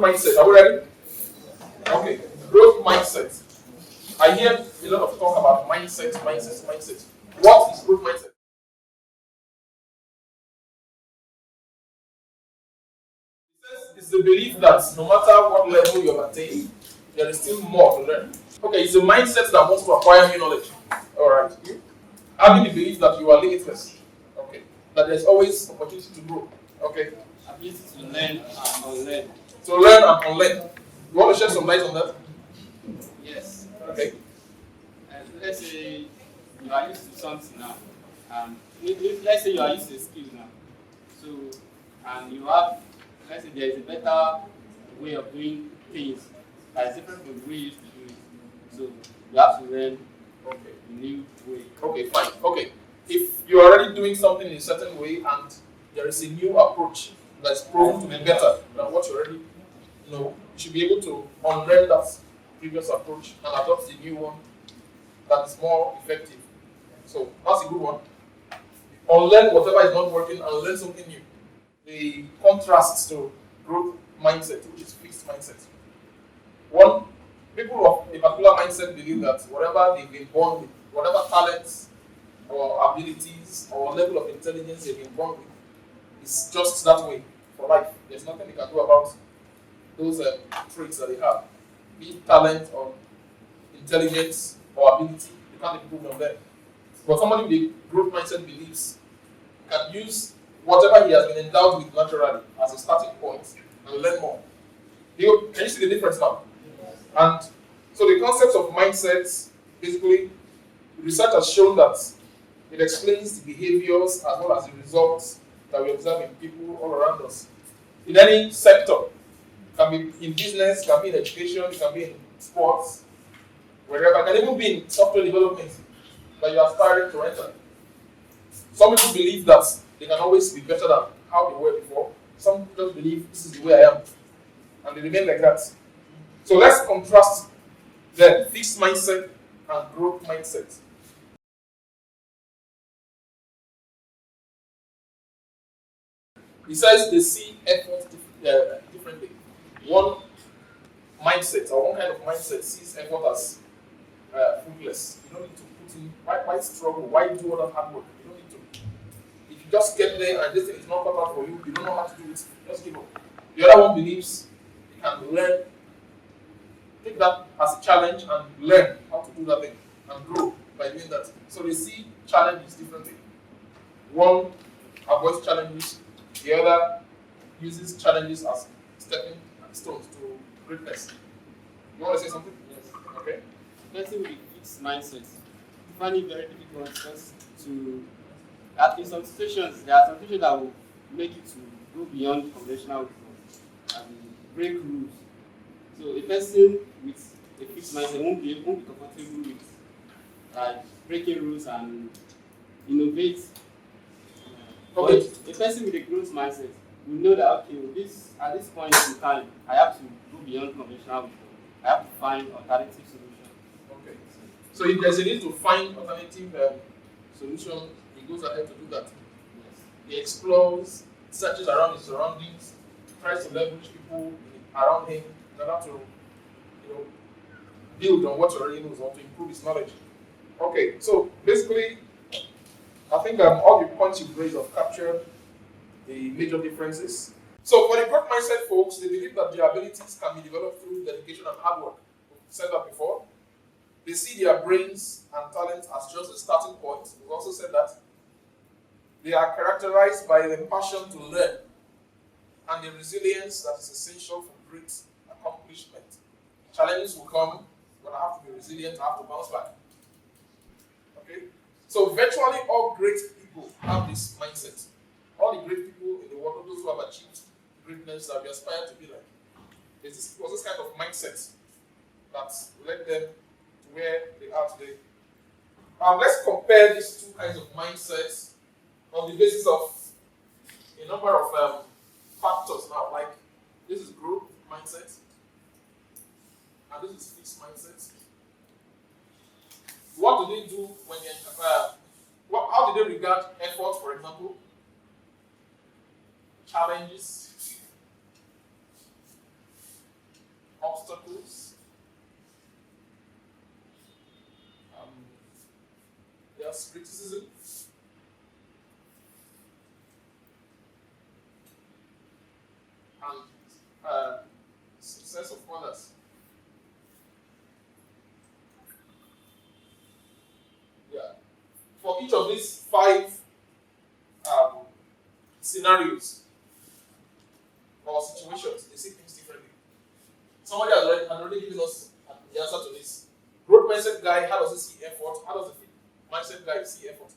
mindset. Are we ready? Okay. Growth mindset. I hear a lot of talk about mindset. What is growth mindset? It's the belief that no matter what level you have attained, there is still more to learn. Okay, it's a mindset that wants to acquire new knowledge. Alright. Having the belief that you are limitless. Okay. That there's always opportunity to grow. Okay. Ability to learn and unlearn. To learn and unlearn. You want to shed some light on that? Yes. Okay. Let's say you are used to something now. Let's say you are used to a skill now. So, and you have, let's say there is a better way of doing things that is different from the way you used to do it. So, you have to learn a new way. Okay, fine. Okay. If you're already doing something in a certain way and there is a new approach that's proven to be better than what you already know, you should be able to unlearn that previous approach and adopt the new one that is more effective. So that's a good one. Unlearn whatever is not working and learn something new. The contrast to growth mindset, which is fixed mindset. One, people of a particular mindset believe that whatever they've been born with, whatever talents or abilities or level of intelligence they've been born with, is just that way for life. There's nothing they can do about those traits that they have. Be it talent or intelligence or ability, you can't improve on them. But somebody with a growth mindset believes can use whatever he has been endowed with naturally as a starting point and learn more. Can you see the difference now? And so the concept of mindsets, basically, research has shown that it explains the behaviors as well as the results that we observe in people all around us. In any sector, it can be in business, it can be in education, it can be in sports, wherever, it can even be in software development that you're aspiring to enter. Some people believe that they can always be better than how they were before. Some just believe this is the way I am, and they remain like that. So let's contrast the fixed mindset and growth mindset. He says they see effort differently. One mindset or one kind of mindset sees effort as fruitless. You don't need to put in, why struggle? Why do all that hard work? You don't need to. If you just get there and this thing is not cut out for you, you don't know how to do it, just give up. The other one believes you can learn, take that as a challenge and learn how to do that thing and grow by doing that. So they see challenges differently. One avoids challenges, the other uses challenges as stepping stones to greatness. You want to say something? Yes. Okay. Person with a fixed mindset, I find it very difficult just to, in some situations, there are some situations that will make you to go beyond conventional wisdom and break rules. So a person with a fixed mindset won't be comfortable with breaking rules and innovate. Okay. But a person with a growth mindset will know that okay, at this point in time, I have to go beyond conventional wisdom. I have to find alternative solutions. Okay. So if there's a need to find alternative solution, he goes ahead to do that. Yes. He explores, searches around his surroundings, tries to leverage people around him in order to, build on what he already knows or to improve his knowledge. Okay, so basically, I think all the points you've raised have captured the major differences. So for the growth mindset folks, they believe that their abilities can be developed through dedication and hard work. We've said that before. They see their brains and talents as just a starting point. We've also said that. They are characterized by the passion to learn and the resilience that is essential for great accomplishment. Challenges will come, but I have to be resilient, I have to bounce back. Okay? So virtually all great people have this mindset. All the great people in the world, those who have achieved greatness that we aspire to be like, was this kind of mindset that led them to where they are today. Let's compare these two kinds of mindsets on the basis of a number of factors now. Like this is growth mindset, and this is fixed mindset. What do they do when they how do they regard effort, for example? Challenges. obstacles. There's criticism. And success of others. Yeah. For each of these 5 scenarios or situations, they see things differently. Somebody has already given us the answer to this. Growth mindset guy, how does he see effort? How does the mindset guy see effort?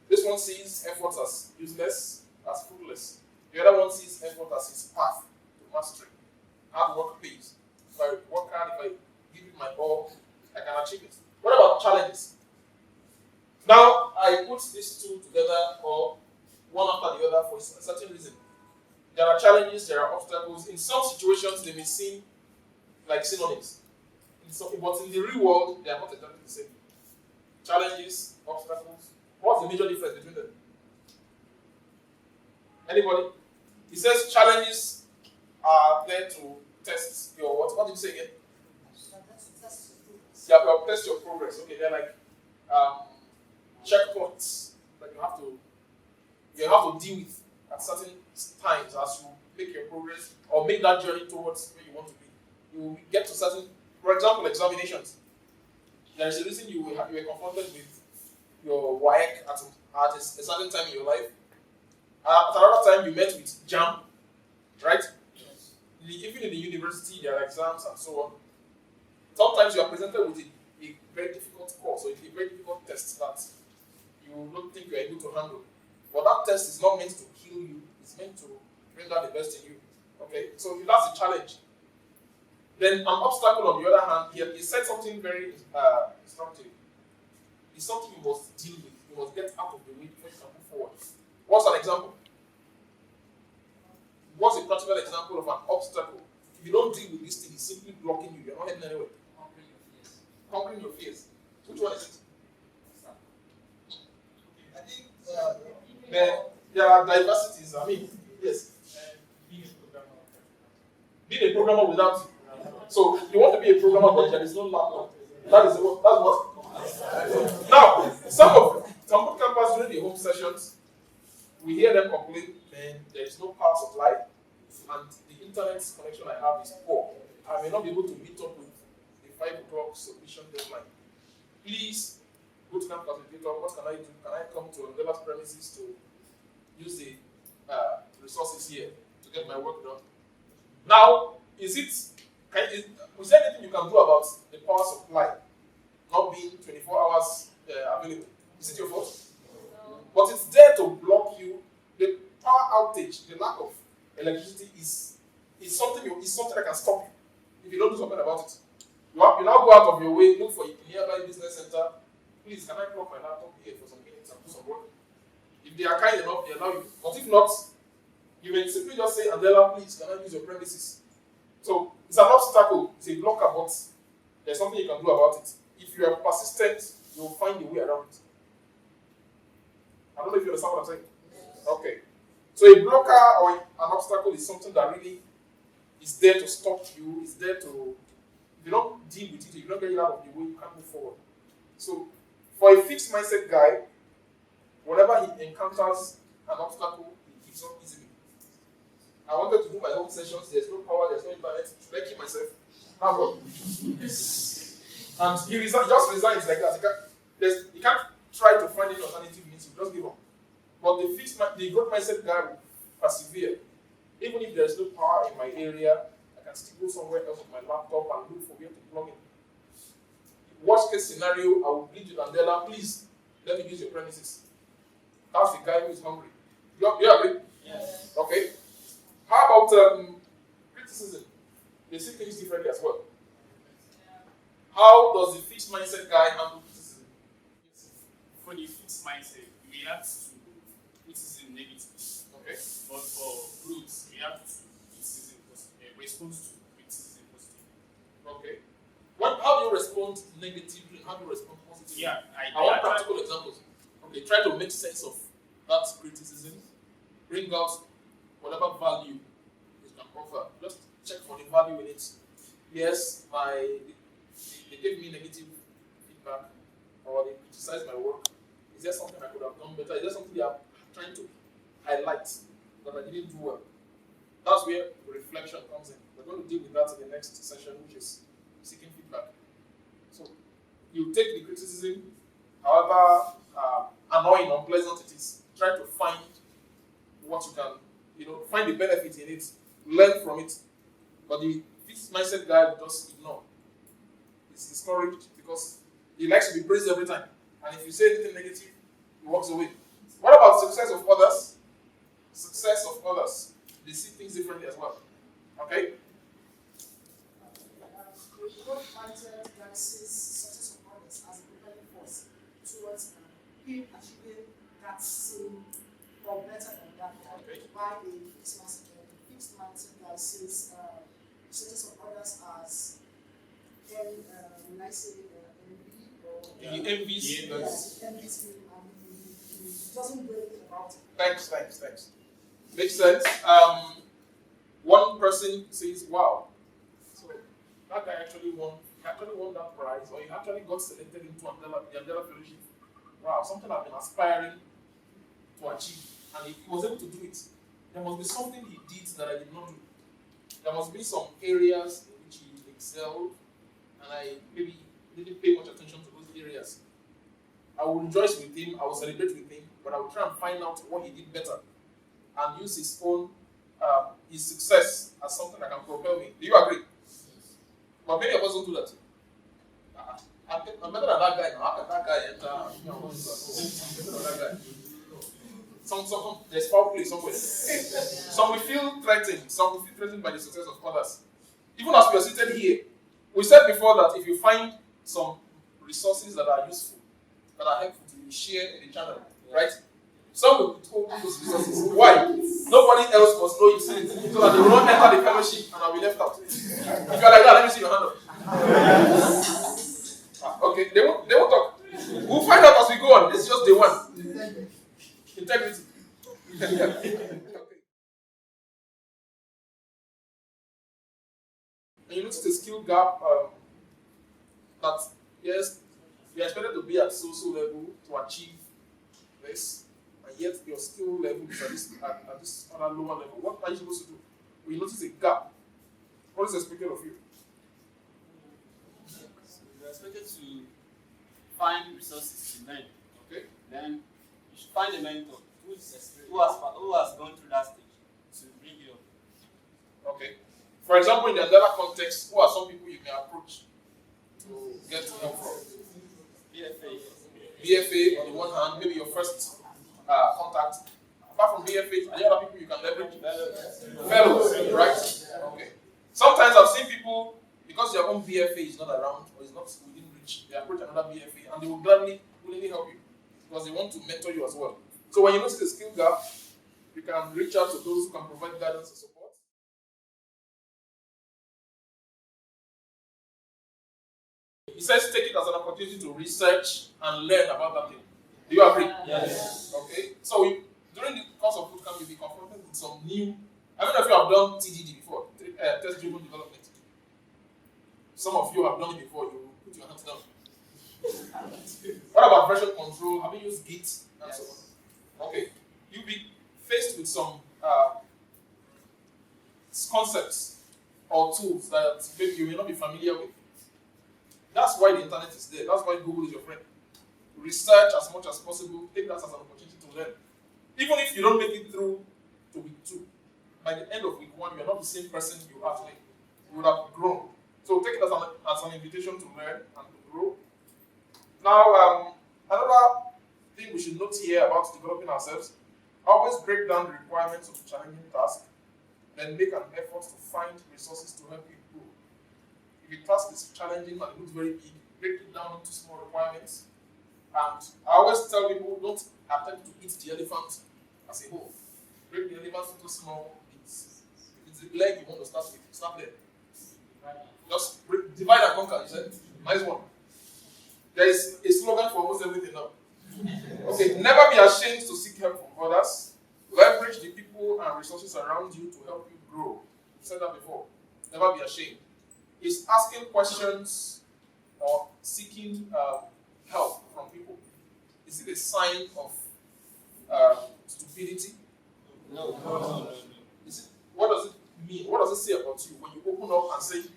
This one sees effort as useless, as fruitless. The other one sees effort as his path to mastery. Hard work pays. If I work hard, if I give it my all, I can achieve it. What about challenges? Now, I put these 2 together, or one after the other, for a certain reason. There are challenges, there are obstacles. In some situations, they may seem like synonyms. But in the real world, they are not exactly the same. Challenges, obstacles. What's the major difference between them? Anybody? He says challenges are there to test your what? What did you say again? Yeah, to test your progress. Okay, they're like checkpoints that you have to deal with at certain times as you make your progress or make that journey towards where you want to be. You get to certain, for example, examinations. There is a reason you were confronted with your WAEC at a certain time in your life. At another time, you met with JAM, right? Yes. Even in the university, there are exams and so on. Sometimes you are presented with a very difficult course or a very difficult test that you don't think you are able to handle. But that test is not meant to kill you, it's meant to bring out the best in you. Okay? So that's a challenge. Then an obstacle, on the other hand, he said something very instructive. It's something you must deal with. You must get out of the way before you can move forward. What's an example? What's a practical example of an obstacle? If you don't deal with this thing, it's simply blocking you. You're not heading anywhere. Conquering your fears. Conquering your fears. Which one is it? I think there are diversities. I mean, yes. Being a programmer without. So you want to be a programmer, but there is no laptop. That's what. Now, some boot campers during the home sessions, we hear them complain, man, there is no power supply, and the internet connection I have is poor. I may not be able to meet up with the 5 o'clock submission deadline. Please, boot camp facilitator, what can I do? Can I come to Andela's premises to use the resources here to get my work done? Now, is there anything you can do about the power supply not being 24 hours available? Is it your fault? But it's there to block you. The power outage, the lack of electricity is something that can stop you if you don't do something about it. You now go out of your way, look for a nearby business center. Please, can I plug my laptop here for some minutes and do some work? If they are kind enough, they allow you. But if not, you may simply just say, Andela, please, can I use your premises? So it's an obstacle, it's a blocker, but there's something you can do about it. If you are persistent, you'll find a way around it. I don't know if you understand what I'm saying. Okay. So a blocker or an obstacle is something that really is there to stop you, is there to, if you don't deal with it, if you don't get it out of the way, you can't move forward. So for a fixed mindset guy, whenever he encounters an obstacle, he gives up easily. I wanted to do my home sessions, there's no power, there's no internet, should I kill myself? That's what. And he just resigns like that. He can't try to find any alternative means, he just give up. But the growth mindset guy will persevere. Even if there's no power in my area, I can still go somewhere else with my laptop and look for where to plug in. Worst case scenario, I will plead with Andela, please let me use your premises. That's the guy who is hungry. You agree? yes. Okay. How about criticism? They see things differently as well. How does the fixed mindset guy handle criticism? For the fixed mindset, you react to criticism negatively. Okay. But for growth, react to criticism, response to criticism positively. Okay. How do you respond negatively? How do you respond positively? Yeah, I want practical examples. Okay, try to make sense of that criticism. Bring out whatever value it can offer. Just check for the value in it. Yes, they gave me negative feedback or they criticized my work. Is there something I could have done better? Is there something they are trying to highlight that I didn't do well? That's where reflection comes in. We're going to deal with that in the next session, which is seeking feedback. So you take the criticism, however annoying or unpleasant it is, try to find what you can, find the benefit in it, learn from it. But the fixed mindset guy will just ignore. He's discouraged because he likes to be praised every time. And if you say anything negative, he walks away. What about success of others? Success of others. They see things differently as well. Okay? Growth mindset that sees success of others as a propelling force towards him achieving that same or better than that. Okay. By a fixed mindset that sees success of others as when I say envy or He envies. yes, envies him and he doesn't do anything about it. Thanks. Makes sense. One person says, wow, so that guy actually won that prize, or he actually got selected into Andela, the Andela fellowship. Wow, something I've been aspiring to achieve, and he was able to do it. There must be something he did that I did not do. There must be some areas in which he excelled, and I maybe didn't pay much attention to those areas. I will rejoice with him, I will celebrate with him, but I will try and find out what he did better and use his own his success as something that can propel me. Do you agree? But many of us don't do that. I'm better than that guy now. How can that guy enter? I'm better than that guy. Some there's foul play somewhere. Some will feel threatened. Some will feel threatened by the success of others. Even as we are seated here, we said before that if you find some resources that are useful, that are helpful to share in the channel, right? Some will withhold those resources. Why? Nobody else must know it, so that they will not enter the fellowship and I'll be left out. If you are like that, let me see your hand up. Okay, they won't talk. We'll find out as we go on. This is just day one. Integrity. Okay. And you notice the skill gap that yes, you are expected to be at so level to achieve this, and yet your skill level is at this other lower level. What are you supposed to do? We notice a gap. What is expected of you? So you're expected to find resources to learn. Okay. Then you should find a mentor who has gone through that stage to bring you up. Okay. For example, in the Andela context, who are some people you may approach to get help from? BFA on the one hand, maybe your first contact. Apart from BFA, are there other people you can leverage? Fellows, right? Okay. Sometimes I've seen people, because your own BFA is not around or is not within reach, they approach another BFA and they will gladly, willingly help you because they want to mentor you as well. So when you notice a skill gap, you can reach out to those who can provide guidance and support. He says take it as an opportunity to research and learn about that thing. Do you agree? Yes. Okay. So during the course of bootcamp, you'll be confronted with some new. I don't know if you have done TDD before, test-driven development. Some of you have done it before. You put your hands down. What about version control? Have you used Git and so on? Okay. You'll be faced with some concepts or tools that maybe you may not be familiar with. That's why the internet is there. That's why Google is your friend. Research as much as possible. Take that as an opportunity to learn. Even if you don't make it through to week 2, by the end of week 1, you're not the same person you are today. You would have grown. So take it as an invitation to learn and to grow. Now, another thing we should note here about developing ourselves: always break down the requirements of a challenging task, then make an effort to find resources to help you grow. If a task is challenging and it looks very big, break it down into small requirements. And I always tell people, don't attempt to eat the elephant as a whole. Break the elephant into small bits. If it's the leg you want to start with, start there. Just divide and conquer, you said. Nice one. There is a slogan for almost everything now. Okay, never be ashamed to seek help from others. Leverage the people and resources around you to help you grow. I said that before. Never be ashamed. It's asking questions or seeking help from people. Is it a sign of stupidity? No. What does it mean? What does it say about you when you open up and say,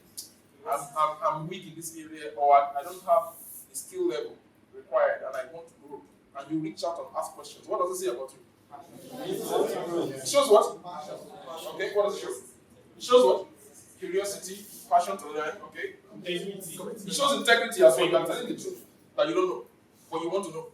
I'm weak in this area, or I don't have the skill level required and I want to grow, and you reach out and ask questions? What does it say about you? It shows what? Okay, what does it show? It shows what? Curiosity, passion to learn, okay? It shows integrity as well. You are telling the truth that you don't know, but you want to know.